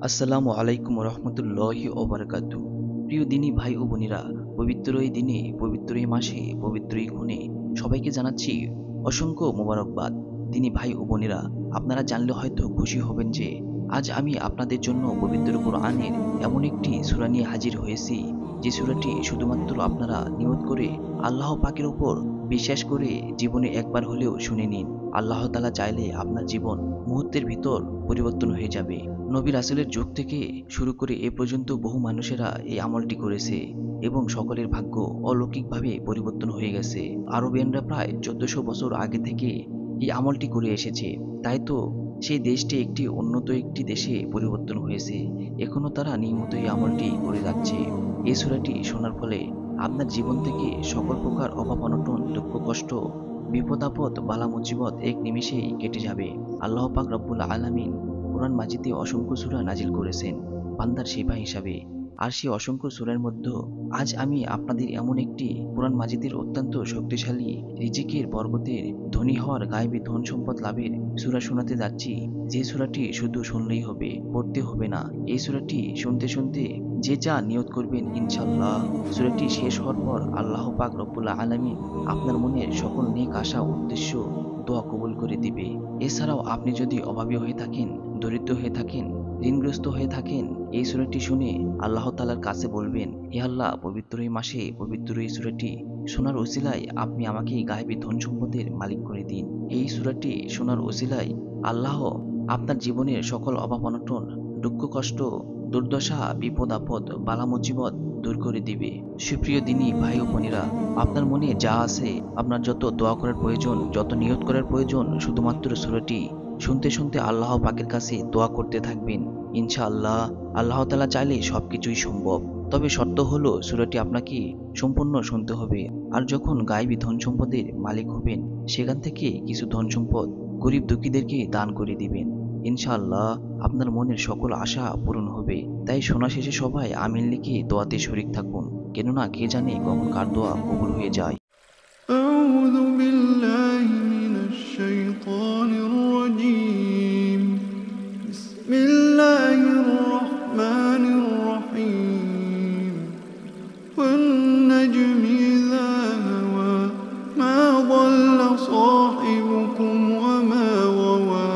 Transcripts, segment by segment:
আসসালামু আলাইকুম রহমতুল্লাহি ও বারাকাতু। প্রিয় দিনী ভাই ও বোনেরা, পবিত্র এই দিনে, পবিত্র এই মাসে, পবিত্র এই ক্ষণে সবাইকে জানাচ্ছি অসংখ্য মোবারকবাদ। দিনী ভাই ও বোনেরা, আপনারা জানলে হয়তো খুশি হবেন যে আজ আমি আপনাদের জন্য পবিত্র কোরআনের এমন একটি সূরা নিয়ে হাজির হয়েছি, যে সূরাটি শুধুমাত্র আপনারা নিয়ত করে আল্লাহ পাকের উপর বিশ্বাস করে জীবনে একবার হলেও শুনে নিন। আল্লাহ তাআলা চাইলে আপনার জীবন মুহূর্তের ভিতর পরিবর্তন হয়ে যাবে। নবী রাসূলের যুগ থেকে শুরু করে এ পর্যন্ত বহু মানুষেরা এই আমলটি করেছে এবং সকলের ভাগ্য অলৌকিকভাবে পরিবর্তন হয়ে গেছে। আরবিয়ানরা প্রায় 1400 বছর আগে থেকে এই আমলটি করে এসেছে। তাই তো সেই দেশটি একটি উন্নত একটি দেশে পরিবর্তন হয়েছে। এখনও তারা নিয়মিত এই আমলটি করে যাচ্ছে। এই সূরাটি শোনার ফলে আপনার জীবন থেকে সকল প্রকার অভাব অনটন, দুঃখ কষ্ট, বিপদ আপদ, বালা মুসিবত এক নিমেষেই কেটে যাবে। আল্লাহ পাক রব্বুল আলামিন কোরআন মাজিদে অসংখ্য সূরা নাজিল করেছেন বান্দার সেবা হিসাবে। আর সেই অসংখ্য সূরার মধ্যে আজ আমি আপনাদের এমন একটি কোরআন মাজিদের অত্যন্ত শক্তিশালী, রিজিকের, বরকতের, ধনী হওয়ার, গায়েবী ধন সম্পদ লাভের সূরা শোনাতে যাচ্ছি। যে সূরাটি শুধু শুনলেই হবে, পড়তে হবে না। এই সূরাটি শুনতে শুনতে যে যা নিয়ত করবেন, ইনশাআল্লাহ সূরাটি শেষ হওয়ার পর আল্লাহ পাক রব্বুল আলামিন আপনার মনের সকল নেক আশা, উদ্দেশ্য, দোয়া কবুল করে দিবে। এছাড়াও আপনি যদি অভাবী হয়ে থাকেন, দরিদ্র হয়ে থাকেন, ঋণগ্রস্ত হয়ে থাকেন, এই সূরাটি শুনে আল্লাহ তাআলার কাছে বলবেন, হে আল্লাহ, পবিত্র এই মাসে পবিত্র এই সূরাটি শোনার উসিলায় আপনি আমাকে গায়েবী ধন সম্পদের মালিক করে দিন। এই সূরাটি শোনার উসিলায় আল্লাহ আপনার জীবনের সকল অভাব অনটন, দুঃখ কষ্ট, দুর্দশা, বিপদ আপদ, বালা মুসিবত দূর করে দিবে। সুপ্রিয় দিনী ভাই ও বোনেরা, আপনার মনে যা আছে, আপনার যত দোয়া করার প্রয়োজন, যত নিয়ত করার প্রয়োজন, শুধুমাত্র সূরাটি শুনতে শুনতে আল্লাহ পাকের কাছে দোয়া করতে থাকবেন। ইনশাআল্লাহ আল্লাহ তাআলা চাইলে সবকিছুই সম্ভব। তবে শর্ত হলো সূরাটি আপনাকে সম্পূর্ণ শুনতে হবে। আর যখন গায়েবী ধন সম্পদের মালিক হবেন, সেখান থেকে কিছু ধন সম্পদ গরিব দুঃখীদেরকে দান করে দিবেন। ইনশাআল্লাহ আপনার মনের সকল আশা পূরণ হবে। তাই শোনা শেষে সবাই আমিন লিখে দোয়াতে শরীক থাকুন, কেননা কে জানে কখন কার দোয়া কবুল হয়ে যায়। أعوذ بالله من الشيطان الرجيم. بسم الله الرحمن الرحيم. والنجم إذا هوى ما ضل صاحبكم وما غوى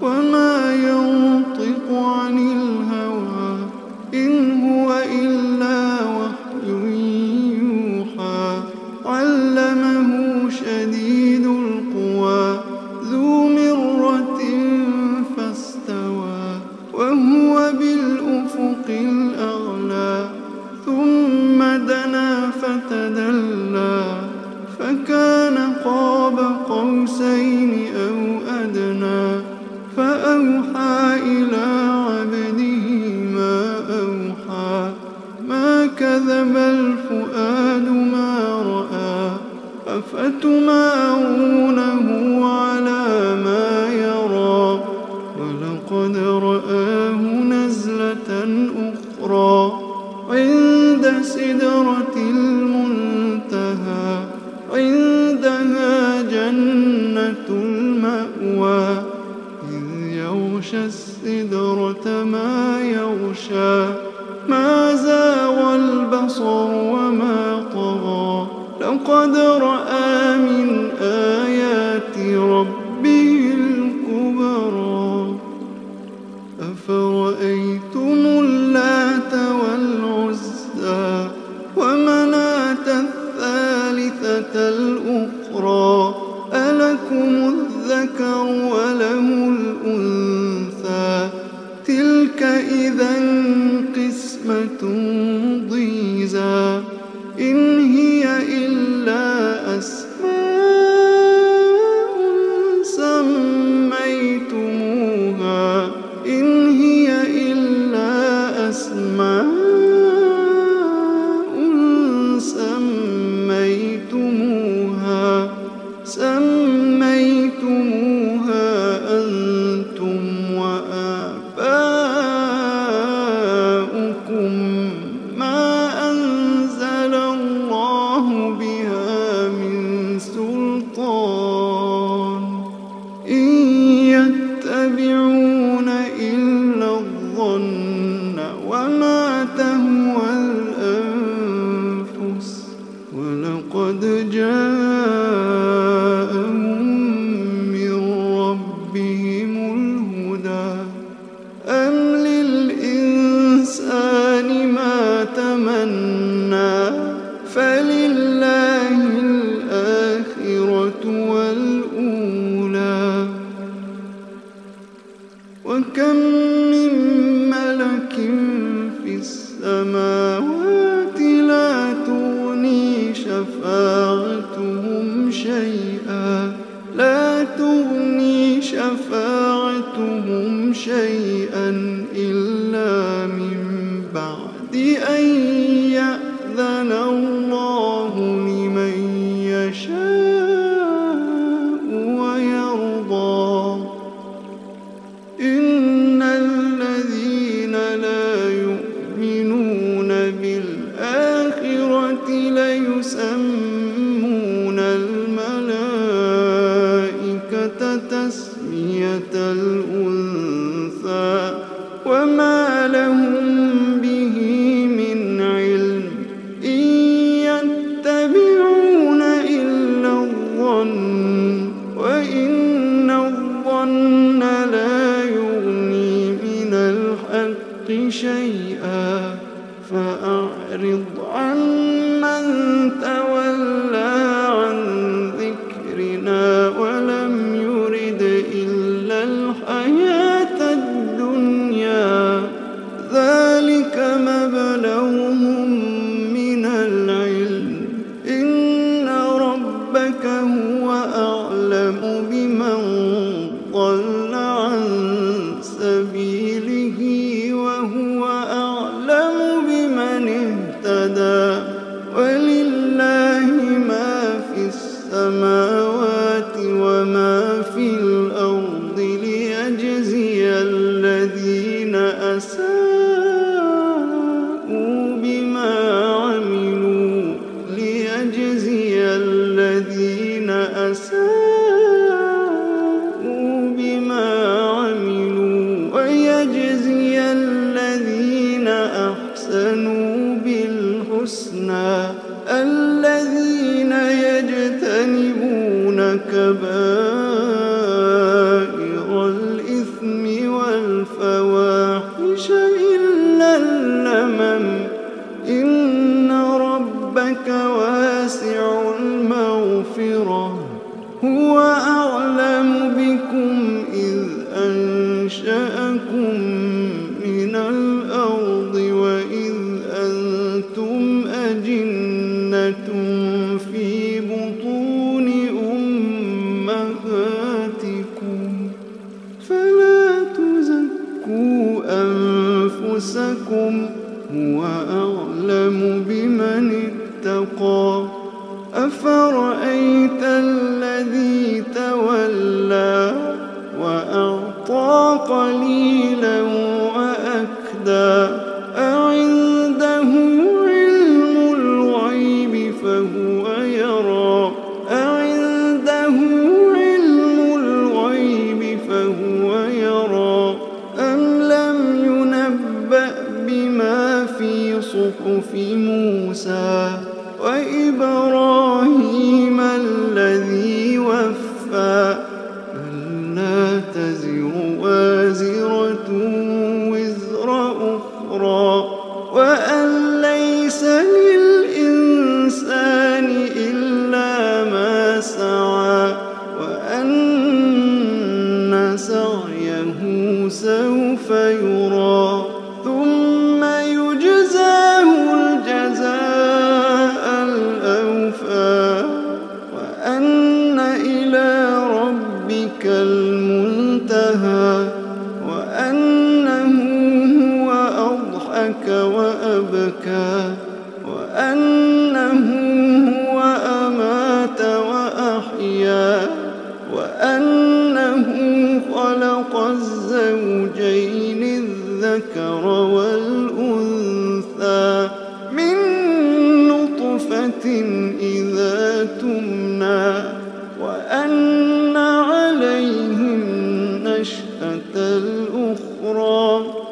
وما ينطق عن الهوى إن هو إلا وحي يوحى. علمه شديد القوى ذو مرة فاستوى وهو بالأفق الأعلى. ثم دنا فتدلى فكان قاب قوسين أو أدنى. فأوحى إلى عبده ما أوحى. ما كذب الفؤاد ما رأى. أفتمارونه على ما يرى. ولقد رآه نزلة أخرى عند سدرة المنتهى. عندها جنة المأوى. إذ يغشى السدرة ما يغشى. ما زاغ البصر وما طغى. لقد رأى من آيات ربه الكبرى. أفرأيتم اللات والعزى ومناة الثالثة الأخرى. ألكم الذكر وله الأنثى. تلك إذا قسمة ضيزى. إن هي إلا أسماء سميتموها. إن هي إلا أسماء سميتموها أنتم وآباؤكم الحق شيئا فأعرض عن من تولى عن ذكرنا ولم يرد إلا الحياة الدنيا ذلك مبلغهم من العلم إن ربك هو أعلم بمن ضل عن سبيله وهو أعلم بمن اهتدى ولله ما في السماوات وما في الأرض ليجزي الذين أساءوا بما عملوا ويجزي الذين أحسنوا بالحسنى الذين يجتنبون كبائر الإثم والفواحش إلا اللمم إن ربك واسع المغفرة هو أعلم بكم إذ أنشأكم من الأرض وإذ أنتم أجنة في بطون أمهاتكم فلا تزكوا أنفسكم هو أعلم بمن اتقى أفرأيت الذي تولى وأعطى قليلا وأكدى أعنده علم الغيب فهو يرى أعنده علم الغيب فهو يرى أم لم ينبأ بما في صحف موسى وإبراهيم الذي وفى ألا تزر وازرة وزر أخرى وأن ليس للإنسان إلا ما سعى وأن سعيه سوف يرى ثم يجزاه الجزاء الأوفى وأن إلى ربك المنتهى وأنه هو أضحك وأبكى وأنه هو أمات وأحيا وأنه خلق الزوجين الذكر والأنثى من نطفة إذا تمنى وأن عليه النشأة الأخرى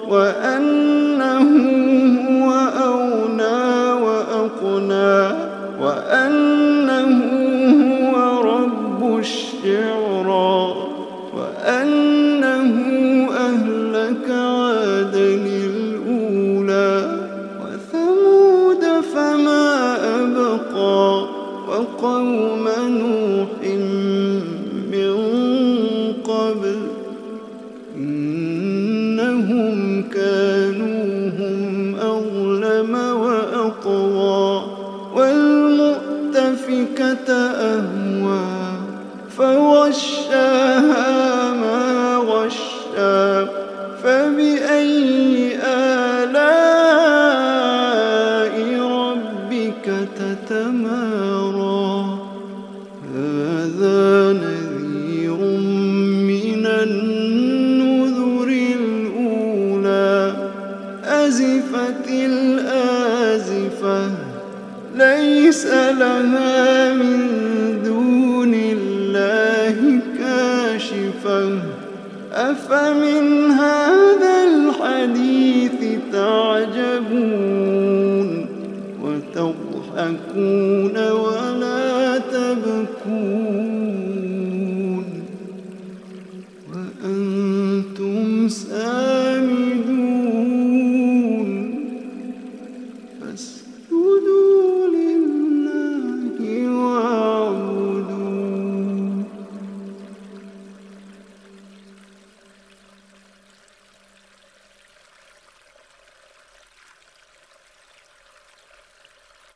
وأنه هو أغنى وأقنى وأنه هو رب الشعرى وأنه أهلك عادا الأولى وثمود فما أبقى وقوم نوح من قبل إنهم كانوا هم أظلم وأطغى والمؤتفكة أهوى فغشاها ما غشى فبأي آلاء ربك تتمارى هذا نذير من النذر الأولى أزفت الآزفة ليس لها من دون الله كاشفة أفمن هذا الحديث تعجبون وتضحكون